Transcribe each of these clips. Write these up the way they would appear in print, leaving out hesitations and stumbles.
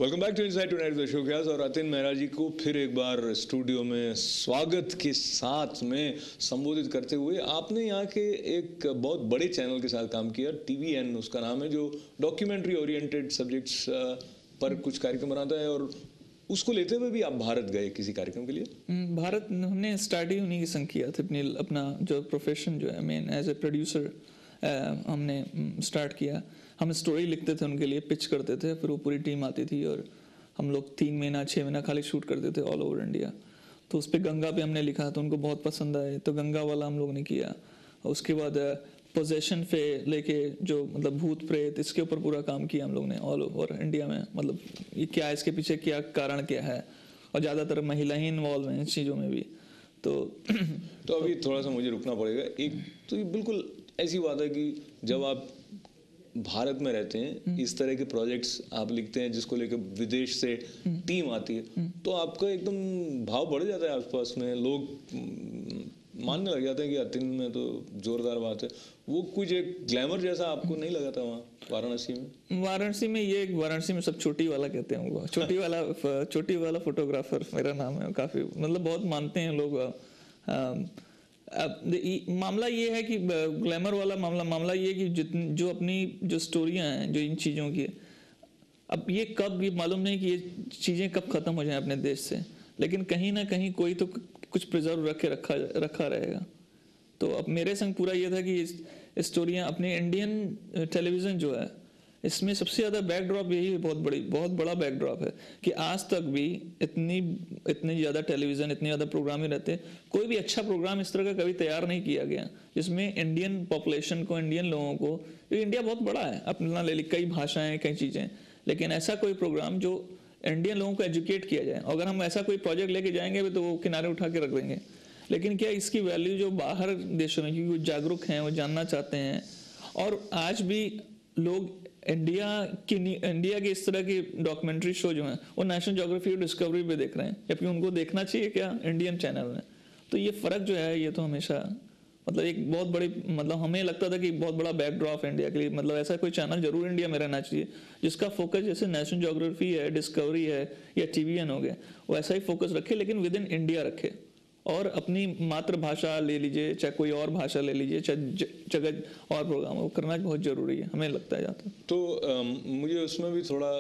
Welcome back to inside tonight with Ashok Vyas और अतिन मेहरा जी को फिर एक बार स्टूडियो में स्वागत के साथ में संबोधित करते हुए। आपने यहाँ के एक बहुत बड़े चैनल के साथ काम किया, TVN उसका नाम है, जो डॉक्यूमेंट्री ओरिएंटेड सब्जेक्ट्स पर कुछ कार्यक्रम बनाता है, और उसको लेते हुए भी आप भारत गए किसी कार्यक्रम के लिए। भारत हमने स्टार्ट ही उन्हीं के संग किया था। अपना जो प्रोफेशन जो है, मेन एज ए प्रोड्यूसर हमने स्टार्ट किया। हम स्टोरी लिखते थे, उनके लिए पिच करते थे, फिर वो पूरी टीम आती थी और हम लोग 3 महीना 6 महीना खाली शूट करते थे ऑल ओवर इंडिया। तो उस पर गंगा पे हमने लिखा तो उनको बहुत पसंद आए, तो गंगा वाला हम लोग ने किया। उसके बाद पोजेशन पे लेके जो मतलब भूत प्रेत, इसके ऊपर पूरा काम किया हम लोग ने ऑल ओवर इंडिया में। मतलब ये क्या, इसके पीछे क्या कारण क्या है, और ज़्यादातर महिला ही इन्वॉल्व हैं इस चीज़ों में भी। तो अभी थोड़ा सा मुझे रुकना पड़ेगा। एक तो ये बिल्कुल ऐसी बात है कि जब आप भारत में रहते हैं, इस तरह के प्रोजेक्ट्स आप लिखते हैं जिसको लेकर विदेश से टीम आती है, तो आपका एकदम भाव बढ़ जाता है आसपास में। लोग मानने लग जाते हैं कि अतिन में तो जोरदार बात है। वो कुछ एक ग्लैमर जैसा आपको नहीं लगा था वहाँ वाराणसी में? वाराणसी में सब चोटी वाला कहते हैं उनको, चोटी वाला फोटोग्राफर मेरा नाम है। काफ़ी मतलब बहुत मानते हैं लोग। मामला ये है कि ग्लैमर वाला मामला ये है कि जो अपनी जो स्टोरियाँ हैं जो इन चीज़ों की, अब ये कब, ये मालूम नहीं कि ये चीज़ें कब ख़त्म हो जाएं अपने देश से, लेकिन कहीं ना कहीं कोई तो कुछ प्रिजर्व रखा रहेगा। तो अब मेरे संग पूरा ये था कि स्टोरियाँ अपने इंडियन टेलीविज़न जो है, इसमें सबसे ज़्यादा बैकड्रॉप यही बहुत बड़ा बैकड्रॉप है कि आज तक भी इतनी ज़्यादा टेलीविज़न, इतने ज़्यादा प्रोग्राम ही रहते, कोई भी अच्छा प्रोग्राम इस तरह का कभी तैयार नहीं किया गया जिसमें इंडियन पॉपुलेशन को, इंडियन लोगों को, क्योंकि इंडिया बहुत बड़ा है, अपना ले ली कई भाषाएं, कई चीज़ें, लेकिन ऐसा कोई प्रोग्राम जो इंडियन लोगों को एजुकेट किया जाए। अगर हम ऐसा कोई प्रोजेक्ट लेके जाएंगे तो वो किनारे उठा के रख देंगे, लेकिन क्या इसकी वैल्यू जो बाहर देशों में, क्योंकि वो जागरूक हैं, वो जानना चाहते हैं, और आज भी लोग इंडिया के इस तरह की डॉक्यूमेंट्री शो जो हैं वो नेशनल ज्योग्राफी और डिस्कवरी पे देख रहे हैं, जबकि उनको देखना चाहिए क्या इंडियन चैनल में। तो ये फ़र्क जो है, ये तो हमेशा मतलब एक बहुत बड़ी, मतलब हमें लगता था कि बहुत बड़ा बैकड्रॉप है इंडिया के लिए। मतलब ऐसा कोई चैनल जरूर इंडिया में रहना चाहिए जिसका फोकस जैसे नेशनल ज्योग्राफी है, डिस्कवरी है, या TVN हो गया, वो ऐसा ही फोकस रखे, लेकिन विद इन इंडिया रखे, और अपनी मातृभाषा ले लीजिए, चाहे कोई और भाषा ले लीजिए, चाहे जगह और प्रोग्राम, वो करना बहुत ज़रूरी है, हमें लगता है जाता। तो मुझे उसमें भी थोड़ा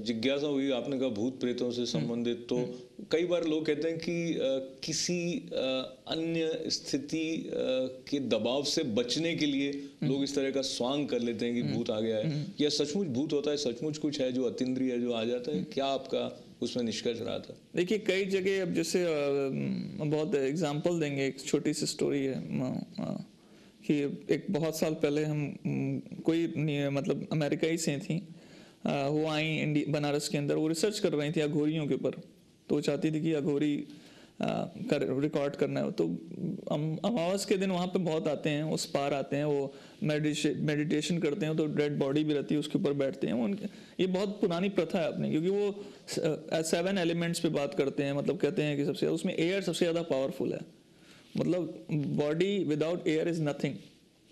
जिज्ञासा हुई। आपने कहा भूत प्रेतों से संबंधित, तो कई बार लोग कहते हैं कि किसी अन्य स्थिति के दबाव से बचने के लिए लोग इस तरह का स्वांग कर लेते हैं कि भूत आ गया है, या सचमुच भूत होता है, सचमुच कुछ है जो अतीन्द्रिय है जो आ जाता है। क्या आपका उसमें निष्कर्ष रहा था? देखिए, कई जगह, अब जैसे बहुत एग्जांपल देंगे, एक छोटी सी स्टोरी है कि एक बहुत साल पहले हम कोई मतलब अमेरिका ही से थी, वो आई बनारस के अंदर, वो रिसर्च कर रही थी अघोरियों के ऊपर। तो वो चाहती थी कि अघोरी रिकॉर्ड करना है। तो अमावस के दिन वहाँ पे बहुत आते हैं, उस पार आते हैं, वो मेडिटेशन करते हैं, तो डेड बॉडी भी रहती है, उसके ऊपर बैठते हैं। उनके ये बहुत पुरानी प्रथा है अपनी, क्योंकि वो 7 एलिमेंट्स पे बात करते हैं। मतलब कहते हैं कि सबसे उसमें एयर सबसे ज़्यादा पावरफुल है। मतलब body without air is nothing,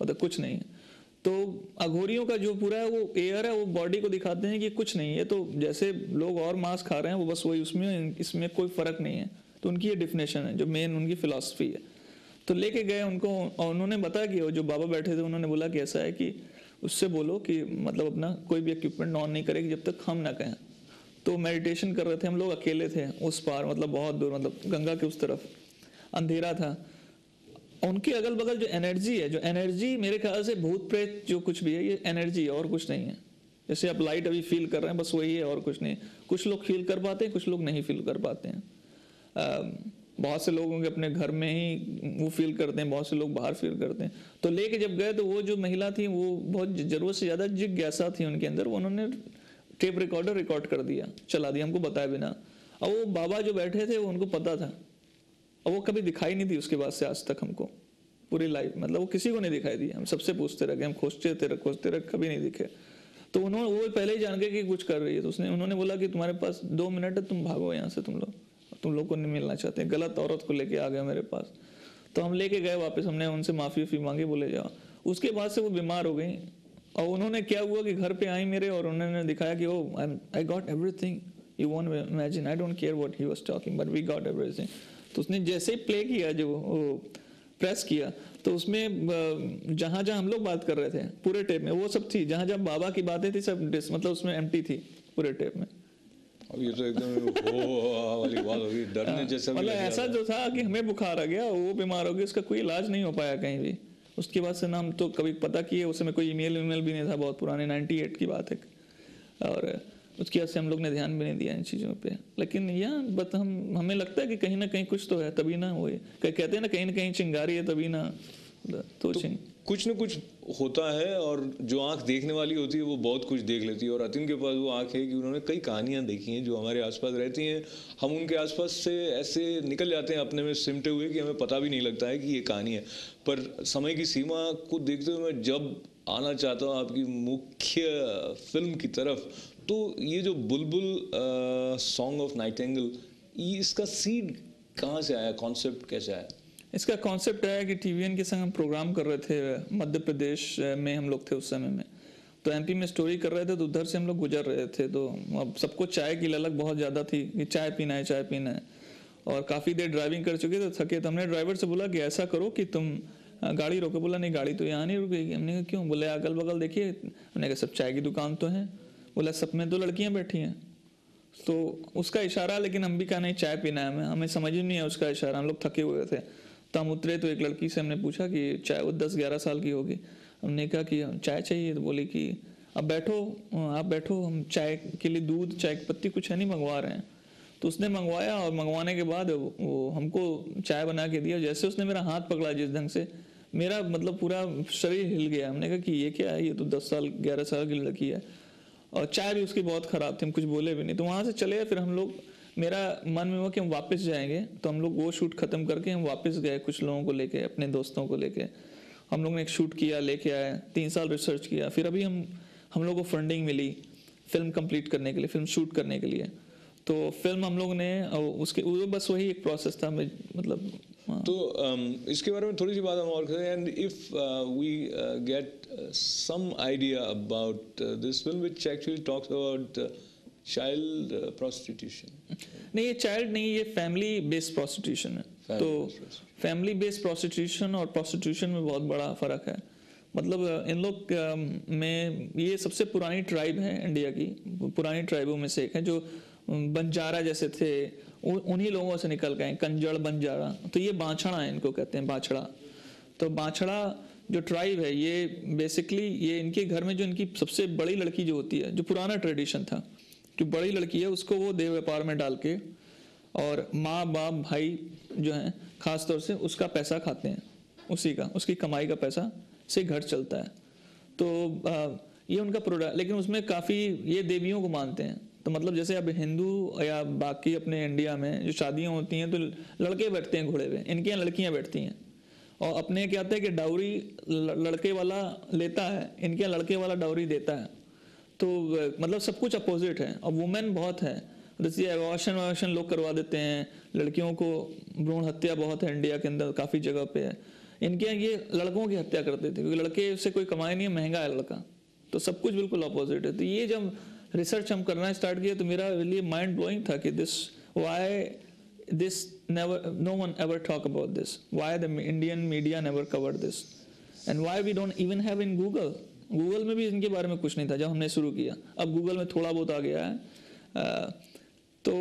मतलब कुछ नहीं है। तो अघोरियों का जो पूरा है वो एयर है, वो बॉडी को दिखाते हैं कि कुछ नहीं है। तो जैसे लोग और मांस खा रहे हैं, वो बस वही, उसमें इसमें कोई फ़र्क नहीं है। तो उनकी ये डिफिनेशन है, जो मेन उनकी फिलॉसफी है। तो लेके गए उनको, और उन्होंने बताया कि जो बाबा बैठे थे, उन्होंने बोला कि ऐसा है कि उससे बोलो कि मतलब अपना कोई भी इक्विपमेंट ऑन नहीं करेगी जब तक हम ना कहें। तो मेडिटेशन कर रहे थे हम लोग, अकेले थे उस पार, मतलब बहुत दूर, मतलब गंगा के उस तरफ, अंधेरा था। उनके अगल बगल जो एनर्जी मेरे ख्याल से भूत प्रेत जो कुछ भी है, ये एनर्जी है और कुछ नहीं है। जैसे आप लाइट अभी फील कर रहे हैं, बस वही है और कुछ नहीं। कुछ लोग फील कर पाते हैं, कुछ लोग नहीं फील कर पाते हैं। बहुत से लोगों के अपने घर में ही वो फील करते हैं, बहुत से लोग बाहर फील करते हैं। तो लेके जब गए, तो वो जो महिला थी, वो बहुत ज़रूरत से ज़्यादा जिज्ञासा थी उनके अंदर, वो उन्होंने टेप रिकॉर्डर रिकॉर्ड कर दिया, चला दिया, हमको बताए बिना। और वो बाबा जो बैठे थे, वो उनको पता था, और वो कभी दिखाई नहीं थी उसके बाद से आज तक हमको, पूरी लाइफ, मतलब वो किसी को नहीं दिखाई दी। हम सबसे पूछते रहे, हम खोजते रहे, कभी नहीं दिखे। तो वो पहले ही जान गए कि कुछ कर रही है। तो उन्होंने बोला कि तुम्हारे पास 2 मिनट है, तुम भागो यहाँ से, तुम लोग को नहीं मिलना चाहते हैं, गलत औरत को लेके आ गए मेरे पास। तो हम लेके गए वापस, हमने उनसे माफ़ी मांगी, बोले जाओ। उसके बाद से वो बीमार हो गई, और उन्होंने क्या हुआ कि घर पे आई मेरे, और उन्होंने दिखाया कि I got everything, you won't imagine, I don't care what he was talking but we got everything. तो उसने जैसे ही प्ले किया, जो वो प्रेस किया, तो उसमें जहाँ जहाँ हम लोग बात कर रहे थे पूरे टेप में वो सब थी, जहाँ जहाँ बाबा की बातें थी सब मतलब उसमें एम्प्टी थी पूरे टेप में। अब ये तो एकदम हो वाली बात होगी, डरने जैसा भी मतलब लग रहा ऐसा था। जो था कि हमें बुखार आ गया, वो बीमार हो गया, उसका कोई इलाज नहीं हो पाया कहीं भी। उसके बाद से ना हम तो कभी पता किए, उस समय कोई ईमेल भी नहीं था, बहुत पुराने 98 की बात है, और उसकी वजह से हम लोग ने ध्यान भी नहीं दिया इन चीज़ों पे। लेकिन यहाँ बट हमें लगता है कि कहीं ना कहीं कुछ तो है, तभी ना वो कहते हैं ना कहीं चिंगारी है तभी ना तो कुछ न कुछ होता है, और जो आंख देखने वाली होती है वो बहुत कुछ देख लेती है। और अतिन के पास वो आंख है कि उन्होंने कई कहानियां देखी हैं जो हमारे आसपास रहती हैं, हम उनके आसपास से ऐसे निकल जाते हैं अपने में सिमटे हुए कि हमें पता भी नहीं लगता है कि ये कहानी है। पर समय की सीमा को देखते हुए मैं जब आना चाहता हूँ आपकी मुख्य फिल्म की तरफ, तो ये जो बुलबुल सॉन्ग ऑफ नाइटिंगेल, इसका सीड कहाँ से आया, कॉन्सेप्ट कैसे आया? इसका कॉन्सेप्ट है कि टीवीएन के संग हम प्रोग्राम कर रहे थे मध्य प्रदेश में, हम लोग थे उस समय में, तो एमपी में स्टोरी कर रहे थे, तो उधर से हम लोग गुजर रहे थे। तो अब सबको चाय की ललक बहुत ज़्यादा थी कि चाय पीना है, चाय पीना है, और काफ़ी देर ड्राइविंग कर चुके थे, थके। तो हमने ड्राइवर से बोला कि ऐसा करो कि तुम गाड़ी रोको। बोला नहीं, गाड़ी तो यहाँ नहीं रुकेगी। हमने कहा क्यों? बोले अगल बगल देखिए। हमने कहा सब चाय की दुकान तो है। बोला सब में तो लड़कियाँ बैठी हैं। तो उसका इशारा, लेकिन हम भी कहा नहीं चाय पीना है, हमें समझ ही नहीं है उसका इशारा, हम लोग थके हुए थे। तो हम उतरे तो एक लड़की से हमने पूछा कि चाय, वो 10-11 साल की होगी। हमने कहा कि चाय चाहिए, तो बोली कि अब बैठो, आप बैठो, हम चाय के लिए दूध, चाय की पत्ती कुछ है नहीं, मंगवा रहे हैं। तो उसने मंगवाया, और मंगवाने के बाद वो हमको चाय बना के दिया। जैसे उसने मेरा हाथ पकड़ा जिस ढंग से, मेरा मतलब पूरा शरीर हिल गया। हमने कहा कि ये क्या है, ये तो 10 साल 11 साल की लड़की है, और चाय भी उसकी बहुत ख़राब थी, हम कुछ बोले भी नहीं। तो वहाँ से चले, फिर हम लोग, मेरा मन में हुआ कि हम वापस जाएंगे, तो हम लोग वो शूट ख़त्म करके हम वापस गए, कुछ लोगों को लेके, अपने दोस्तों को लेके। हम लोग ने एक शूट किया, लेके आए, 3 साल रिसर्च किया। फिर अभी हम लोग को फंडिंग मिली फिल्म कंप्लीट करने के लिए, फिल्म शूट करने के लिए। तो फिल्म हम लोग ने उसके बस वही एक प्रोसेस था, मतलब। तो इसके बारे में थोड़ी सी बात हम और करें, and if we get some idea about this film which actually talks about child prostitution. नहीं, ये चाइल्ड नहीं, ये फैमिली बेस्ड प्रोस्टिट्यूशन है। तो फैमिली बेस्ड प्रोस्टिट्यूशन और प्रोस्टिट्यूशन में बहुत बड़ा फ़र्क है। मतलब इन लोग में, ये सबसे पुरानी ट्राइब है इंडिया की, पुरानी ट्राइबों में से एक है, जो बंजारा जैसे थे, उन्हीं लोगों से निकल गए, कंजड़ बंजारा। तो ये बाछड़ा है, इनको कहते हैं बाछड़ा। तो बाछड़ा जो ट्राइब है, ये बेसिकली ये इनके घर में जो इनकी सबसे बड़ी लड़की जो होती है, जो पुराना ट्रेडिशन था, जो बड़ी लड़की है उसको वो देह व्यापार में डाल के, और माँ बाप भाई जो हैं खास तौर से उसका पैसा खाते हैं, उसकी कमाई का पैसा से घर चलता है। तो ये उनका प्रोडक्ट, लेकिन उसमें काफ़ी ये देवियों को मानते हैं। तो मतलब जैसे अब हिंदू या बाकी अपने इंडिया में जो शादियाँ होती हैं, तो लड़के बैठते हैं घोड़े पे, इनके यहाँ लड़कियाँ बैठती हैं। और अपने क्या कहते हैं कि डाउरी लड़के वाला लेता है, इनके यहाँ लड़के वाला डाउरी देता है। तो मतलब सब कुछ अपोजिट है। और वुमेन बहुत है, जैसे एबॉर्शन लोग करवा देते हैं, लड़कियों को भ्रूण हत्या बहुत है इंडिया के अंदर, काफ़ी जगह पे है। इनके यहाँ ये लड़कों की हत्या करते थे, क्योंकि लड़के से कोई कमाई नहीं है, महंगा है लड़का। तो सब कुछ बिल्कुल अपोजिट है। तो ये जब रिसर्च हम करना स्टार्ट किया, तो मेरा लिए माइंड ब्लोइंग था कि no one ever talk about this, why the Indian media never covered this, and why we don't even have in Google में भी इनके बारे में कुछ नहीं था जब हमने शुरू किया। अब गूगल में थोड़ा बहुत आ गया है। तो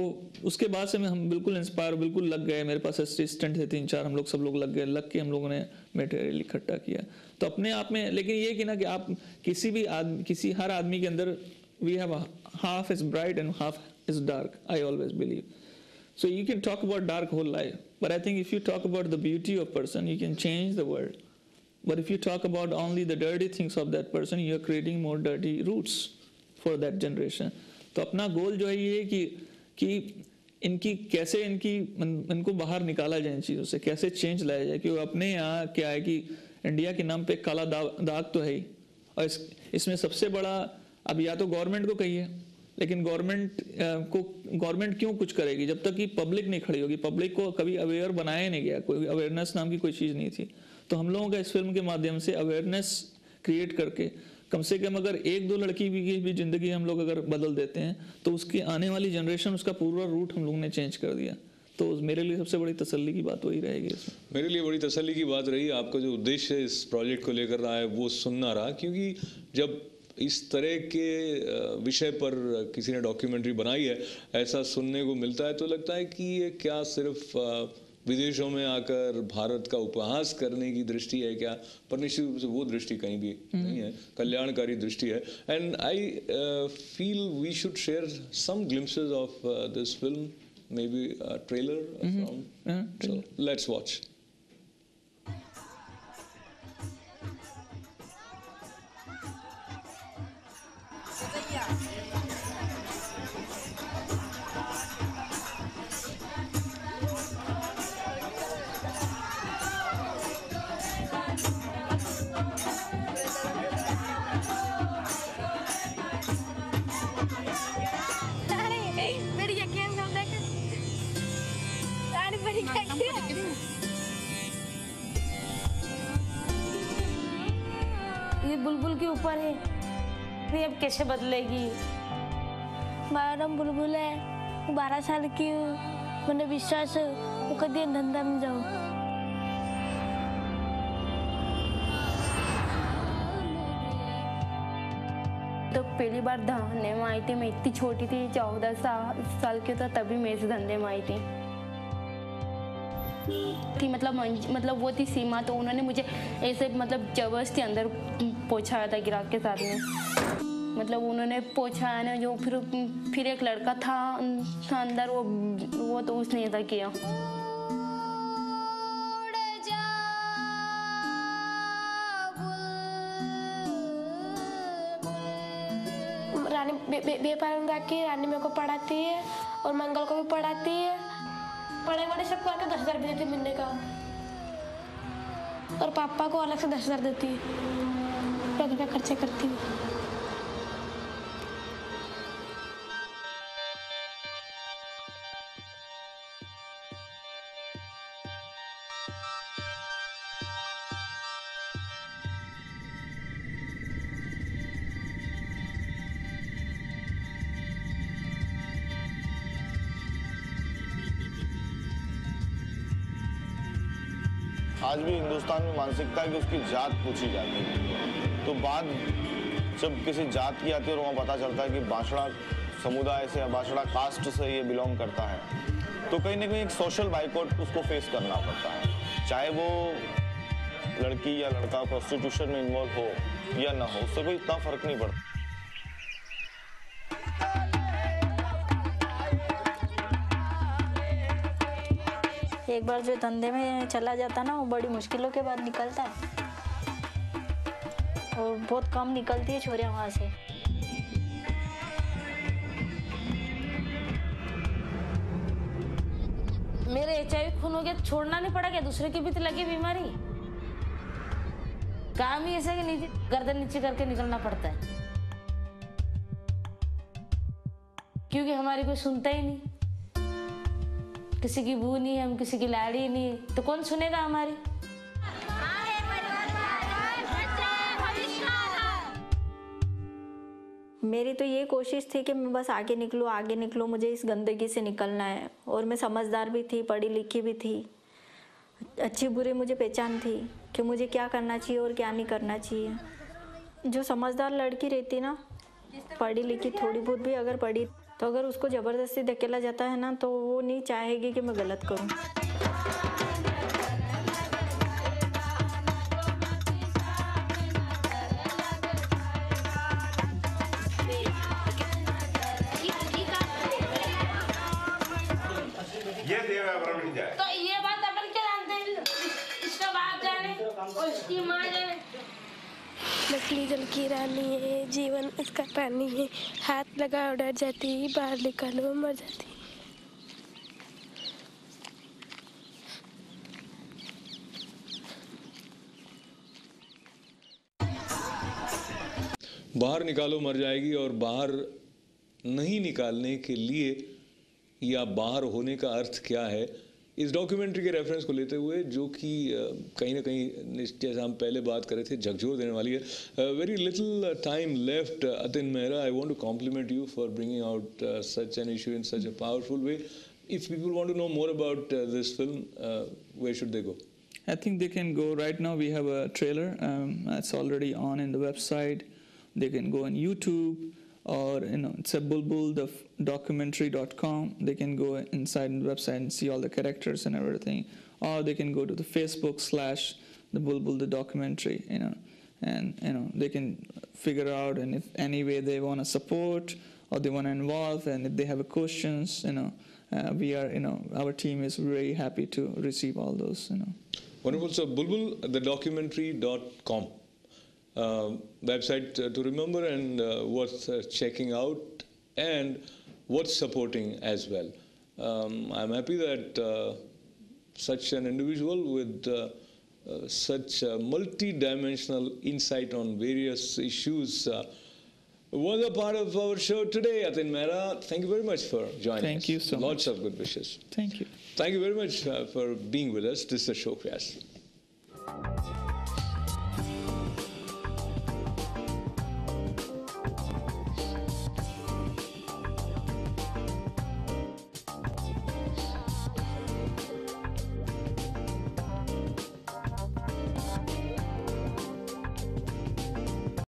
उसके बाद से हम बिल्कुल इंस्पायर, बिल्कुल लग गए। मेरे पास असिस्टेंट थे 3-4, हम लोग सब लोग लग के हम लोगों ने मटेरियल इकट्ठा किया। तो अपने आप में, लेकिन ये कि ना कि आप किसी हर आदमी के अंदर we have half is bright and half is dark, I always believe. So you can talk about dark whole life, but I think if you talk about the beauty of person, you can change the world. But if you talk about only the dirty things of that person, you are creating more dirty roots for that generation. तो अपना गोल जो है ये है कि इनकी कैसे इनको बाहर निकाला जाए, इन चीज़ों से कैसे चेंज लाया जाए। क्योंकि अपने यहाँ क्या है कि इंडिया के नाम पे काला दाग तो है ही, और इसमें सबसे बड़ा, अब या तो गवर्नमेंट को कहिए, लेकिन गवर्नमेंट क्यों कुछ करेगी जब तक कि पब्लिक नहीं खड़ी होगी। पब्लिक को कभी अवेयर बनाया नहीं गया, कोई अवेयरनेस नाम की कोई चीज़ नहीं थी। तो हम लोगों का इस फिल्म के माध्यम से अवेयरनेस क्रिएट करके कम से कम अगर एक दो लड़की की भी जिंदगी हम लोग अगर बदल देते हैं तो उसकी आने वाली जनरेशन, उसका पूरा रूट हम लोग ने चेंज कर दिया। तो मेरे लिए सबसे बड़ी तसल्ली की बात वही रहेगी इसमें। मेरे लिए बड़ी तसल्ली की बात रही आपका जो उद्देश्य इस प्रोजेक्ट को लेकर रहा है वो सुनना रहा, क्योंकि जब इस तरह के विषय पर किसी ने डॉक्यूमेंट्री बनाई है, ऐसा सुनने को मिलता है तो लगता है कि ये क्या सिर्फ विदेशों में आकर भारत का उपहास करने की दृष्टि है क्या, पर निश्चित रूप से वो दृष्टि कहीं भी नहीं है, कल्याणकारी दृष्टि है। And I feel we should share some glimpses of this film, maybe a trailer from. So let's watch. ये बुलबुल के ऊपर है, ये अब कैसे बदलेगी। मेरा नाम बुलबुल है, 12 साल की हूँ। मैंने विश्वास है वो कभी धंधा में जाऊँ। तो पहली बार धंधे में आई थी, मैं इतनी छोटी थी, 14 साल की था, तभी मैं इस धंधे में आई थी। मतलब वो थी सीमा, तो उन्होंने मुझे ऐसे मतलब जबरदस्ती अंदर पहुंचाया था गिराक के साथ में। मतलब उन्होंने पहुंचाया ना, जो फिर एक लड़का था अंदर, वो तो उसने ऐसा किया। रानी बेपार की रानी मेरे को पढ़ाती है और मंगल को भी पढ़ाती है। पढ़े वाले सबको आके 10,000 भी देती महीने का, और पापा को अलग से 10,000 देती है। घर का खर्चे करती है। आज भी हिंदुस्तान में मानसिकता है कि उसकी जात पूछी जाती है, तो बात जब किसी जात की आती है और वहाँ पता चलता है कि बांसड़ा समुदाय से या बांसड़ा कास्ट से ये बिलोंग करता है, तो कहीं ना कहीं एक सोशल बाइकआउट उसको फेस करना पड़ता है। चाहे वो लड़की या लड़का प्रोस्टिट्यूशन में इन्वॉल्व हो या ना हो, उससे कोई इतना फर्क नहीं पड़ता। एक बार जो धंधे में चला जाता ना, वो बड़ी मुश्किलों के बाद निकलता है, और बहुत कम निकलती है छोरियां वहां से। मेरे HIV खून हो गया, छोड़ना नहीं पड़ा क्या? दूसरे की भी तो लगी बीमारी। काम ही ऐसा कि नीचे गर्दन नीचे करके निकलना पड़ता है, क्योंकि हमारी कोई सुनता ही नहीं। किसी की बू नहीं, हम किसी की लाड़ी नहीं, तो कौन सुनेगा हमारी। मेरी तो ये कोशिश थी कि मैं बस आगे निकलूं, मुझे इस गंदगी से निकलना है। और मैं समझदार भी थी, पढ़ी लिखी भी थी, अच्छी बुरी मुझे पहचान थी कि मुझे क्या करना चाहिए और क्या नहीं करना चाहिए। जो समझदार लड़की रहती ना, पढ़ी लिखी थोड़ी बहुत भी अगर पढ़ी, तो अगर उसको ज़बरदस्ती धकेला जाता है ना, तो वो नहीं चाहेगी कि मैं गलत करूं। तो ये बात अपन क्या जानते हैं? इसका बाप जाने और इसकी माँ जाने। मछली जल की रानी है, जीवन इसका पानी है, हाथ लगा डर जाती, बाहर निकालो मर जाती। बाहर निकालो मर जाएगी, और बाहर नहीं निकालने के लिए या बाहर होने का अर्थ क्या है, इस डॉक्यूमेंट्री के रेफरेंस को लेते हुए, जो कि कहीं ना कहीं जैसे हम पहले बात कर रहे थे झकझोर देने वाली है, very little time left. Atin Mehra, I want to compliment you for bringing out such an issue in such a powerful way. If people want to know more about this film, where should they go? I think they can go right now. We have a trailer. It's already on in the website. They can go on YouTube, or it's a bulbuldocumentary.com. They can go inside the website and see all the characters and everything. Or they can go to the Facebook / the Bulbul the documentary. And they can figure out, and if any way they want to support or they want to involve, and if they have questions, we are, our team is very happy to receive all those, Wonderful. So bulbulthedocumentary.com website to remember, and worth checking out, and worth supporting as well. I'm happy that such an individual with such multi-dimensional insight on various issues was a part of our show today. Atin Mehra, thank you very much for joining us. Thank you so much. Lots of good wishes. Thank you. Thank you very much for being with us. This is Ashok Vyas.